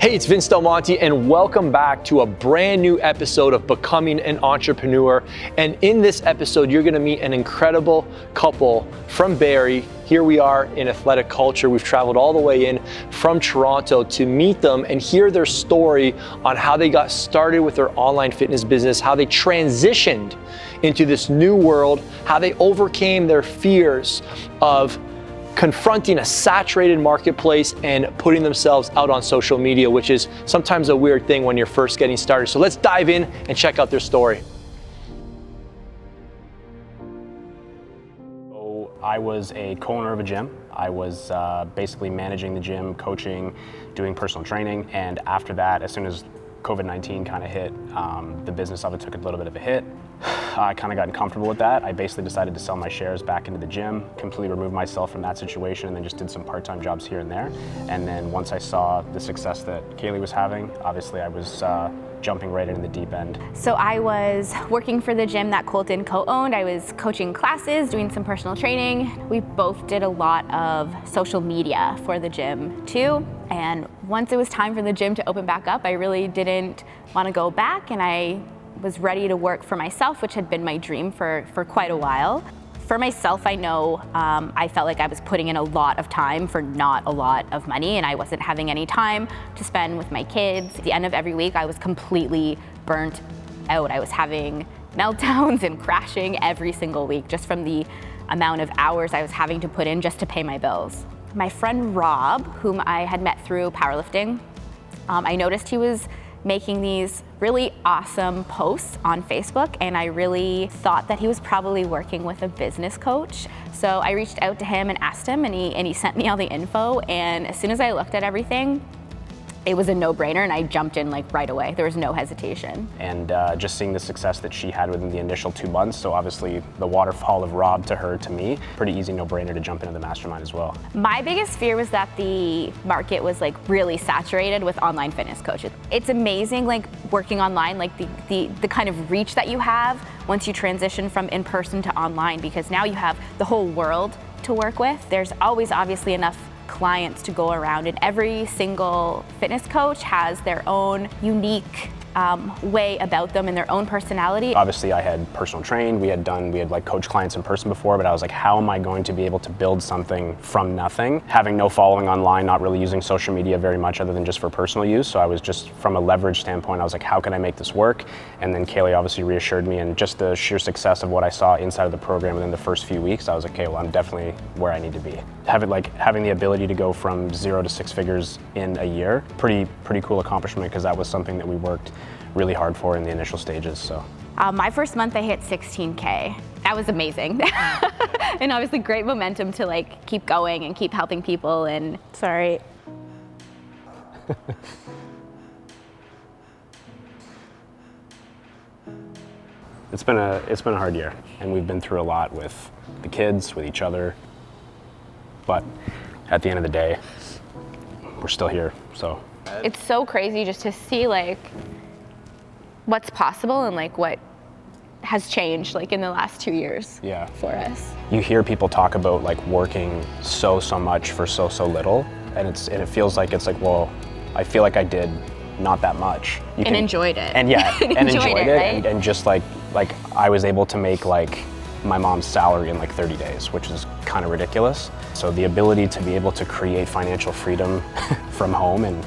Hey, it's Vince Del Monte, and welcome back to a brand new episode of Becoming an Entrepreneur. And in this episode, you're gonna meet an incredible couple from Barrie. Here we are in athletic culture. We've traveled all the way in from Toronto to meet them and hear their story on how they got started with their online fitness business, how they transitioned into this new world, how they overcame their fears of confronting a saturated marketplace and putting themselves out on social media, which is sometimes a weird thing when you're first getting started. So let's dive in and check out their story. So I was a co-owner of a gym. I was basically managing the gym, coaching, doing personal training, and after that, as soon as COVID-19 kind of hit, the business of it took a little bit of a hit. I kind of got comfortable with that. I basically decided to sell my shares back into the gym, completely remove myself from that situation, and then just did some part-time jobs here and there. And then once I saw the success that KALIE was having, obviously I was jumping right into the deep end. So I was working for the gym that COLTON co-owned. I was coaching classes, doing some personal training. We both did a lot of social media for the gym too. And once it was time for the gym to open back up, I really didn't want to go back, and I was ready to work for myself, which had been my dream for quite a while. For myself, I know I felt like I was putting in a lot of time for not a lot of money, and I wasn't having any time to spend with my kids. At the end of every week, I was completely burnt out. I was having meltdowns and crashing every single week just from the amount of hours I was having to put in just to pay my bills. My friend Rob, whom I had met through powerlifting, I noticed he was making these really awesome posts on Facebook, and I really thought that he was probably working with a business coach. So I reached out to him and asked him, and he sent me all the info, and as soon as I looked at everything, it was a no-brainer, and I jumped in like right away. There was no hesitation. And just seeing the success that she had within the initial 2 months, so obviously the waterfall of Rob to her to me, pretty easy no-brainer to jump into the mastermind as well. My biggest fear was that the market was like really saturated with online fitness coaches. It's amazing like working online, like the kind of reach that you have once you transition from in-person to online, because now you have the whole world to work with. There's always obviously enough clients to go around, and every single fitness coach has their own unique way about them and their own personality. Obviously I had personal trained, we had like coach clients in person before, but I was like, how am I going to be able to build something from nothing? Having no following online, not really using social media very much other than just for personal use. So I was just, from a leverage standpoint, I was like, how can I make this work? And then KALIE obviously reassured me, and just the sheer success of what I saw inside of the program within the first few weeks, I was like, okay, well, I'm definitely where I need to be. Having the ability to go from 0 to 6 figures in a year, pretty cool accomplishment, because that was something that we worked really hard for in the initial stages. So my first month I hit 16K. That was amazing. And obviously great momentum to like keep going and keep helping people. And sorry. It's been a hard year, and we've been through a lot with the kids, with each other, but at the end of the day, we're still here. So it's so crazy just to see like what's possible and like what has changed like in the last 2 years for us. You hear people talk about like working so much for so little, and it feels like it's like, well, I feel like I did not that much. Enjoyed it. And yeah, and enjoyed it, right? and just like I was able to make like my mom's salary in like 30 days, which is kind of ridiculous. So the ability to be able to create financial freedom from home and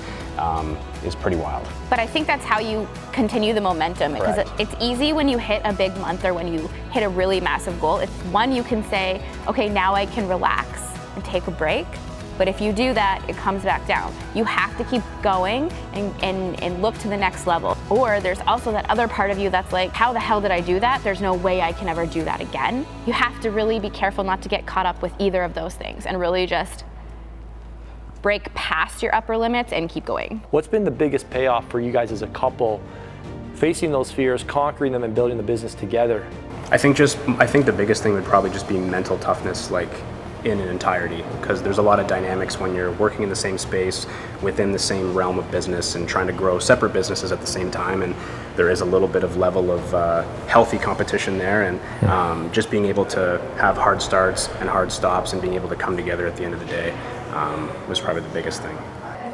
is pretty wild. But I think that's how you continue the momentum, because it's easy when you hit a big month or when you hit a really massive goal. It's one, you can say, okay, now I can relax and take a break. But if you do that, it comes back down. You have to keep going and look to the next level. Or there's also that other part of you that's like, how the hell did I do that? There's no way I can ever do that again. You have to really be careful not to get caught up with either of those things and really just break past your upper limits and keep going. What's been the biggest payoff for you guys as a couple, facing those fears, conquering them, and building the business together? I think the biggest thing would probably just be mental toughness, like in an entirety, because there's a lot of dynamics when you're working in the same space within the same realm of business and trying to grow separate businesses at the same time, and there is a little bit of level of healthy competition there, and just being able to have hard starts and hard stops and being able to come together at the end of the day was probably the biggest thing.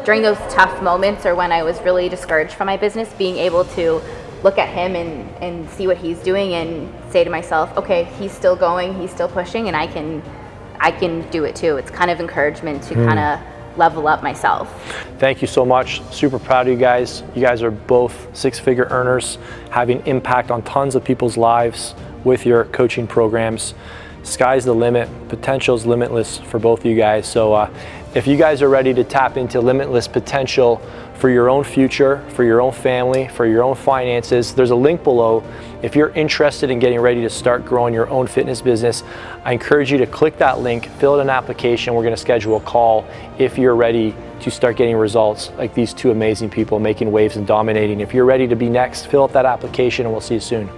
during those tough moments or when I was really discouraged from my business, being able to look at him and see what he's doing and say to myself, okay, he's still going, he's still pushing, and I can do it too. It's kind of encouragement to kind of level up myself. Thank you so much. Super proud of you guys. You guys are both six-figure earners, having impact on tons of people's lives with your coaching programs. Sky's the limit. Potential's limitless for both of you guys. So if you guys are ready to tap into limitless potential for your own future, for your own family, for your own finances, there's a link below. If you're interested in getting ready to start growing your own fitness business, I encourage you to click that link, fill out an application. We're going to schedule a call if you're ready to start getting results like these two amazing people making waves and dominating. If you're ready to be next, fill out that application and we'll see you soon.